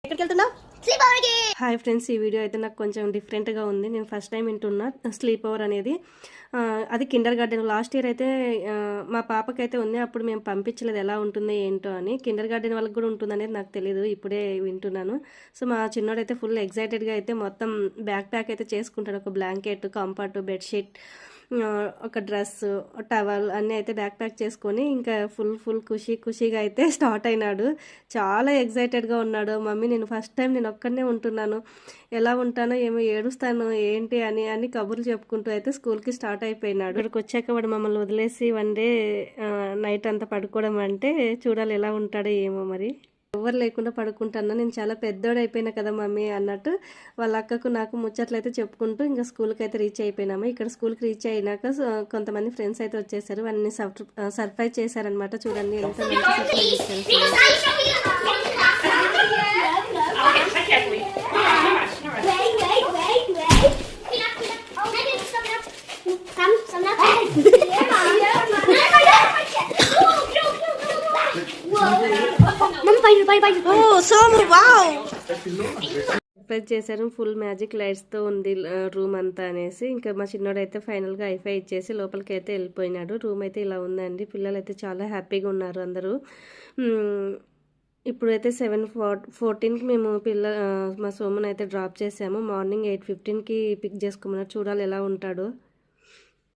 ఎక్కడికి వెళ్తున్నావు? Hi friends, ఈ వీడియో అయితే నాకు కొంచెం డిఫరెంట్గా ఉంది. నేను ఫస్ట్ టైం వింటున్నా స్లీప్ ఓవర్ అనేది. అది కిండర్ గార్డెన్. లాస్ట్ ఇయర్ అయితే మా పాపకైతే ఉంది, అప్పుడు మేము పంపించలేదు ఎలా ఉంటుందో ఏంటో అని. కిండర్ గార్డెన్ వాళ్ళకి కూడా ఉంటుంది అనేది నాకు తెలియదు, ఇప్పుడే వింటున్నాను. సో మా చిన్నోడైతే ఫుల్ ఎగ్జైటెడ్గా అయితే మొత్తం బ్యాక్ ప్యాక్ అయితే చేసుకుంటాడు. ఒక బ్లాంకెట్, కంఫర్ట్, బెడ్షీట్, ఒక డ్రెస్, టవల్ అన్నీ అయితే బ్యాక్ ప్యాక్ చేసుకొని ఇంకా ఫుల్ ఖుషీగా అయితే స్టార్ట్ అయినాడు. చాలా ఎగ్జైటెడ్గా ఉన్నాడు. మమ్మీ నేను ఫస్ట్ టైం నేను ఒక్కడనే ఉంటున్నాను, ఎలా ఉంటానో ఏమో, ఏడుస్తాను ఏంటి అని కబుర్లు చెప్పుకుంటూ అయితే స్కూల్కి స్టార్ట్ అయిపోయినాడు. ఇక్కడికి వచ్చాక వాడు మమ్మల్ని వదిలేసి వన్ డే నైట్ అంతా పడుకోవడం అంటే చూడాలి ఎలా ఉంటాడో ఏమో మరి. ఎవరు లేకుండా పడుకుంటాను, నేను చాలా పెద్దోడు అయిపోయినా కదా మమ్మీ అన్నట్టు వాళ్ళ అక్కకు నాకు ముచ్చట్లు అయితే చెప్పుకుంటూ ఇంకా స్కూల్కి అయితే రీచ్ అయిపోయినాము. ఇక్కడ స్కూల్కి రీచ్ అయినాక కొంతమంది ఫ్రెండ్స్ అయితే వచ్చేసారు, వాళ్ళని సర్ప్రైజ్ చేశారనమాట. చూడండి ఎంత మంచి సర్ప్రైజ్ ఇచ్చారు. సర్ప్రైజ్ చేశారు. ఫుల్ మ్యాజిక్ లైట్స్తో ఉంది రూమ్ అంతా అనేసి ఇంకా మా చిన్నోడు అయితే ఫైనల్గా ఐఫై ఇచ్చేసి లోపలికి అయితే వెళ్ళిపోయినాడు. రూమ్ అయితే ఇలా ఉందండి. పిల్లలు అయితే చాలా హ్యాపీగా ఉన్నారు అందరూ. ఇప్పుడైతే 7:14కి మేము మా సోమును అయితే డ్రాప్ చేసాము. మార్నింగ్ 8:15కి పిక్ చేసుకోమన్నారు. చూడాలి ఎలా ఉంటాడో.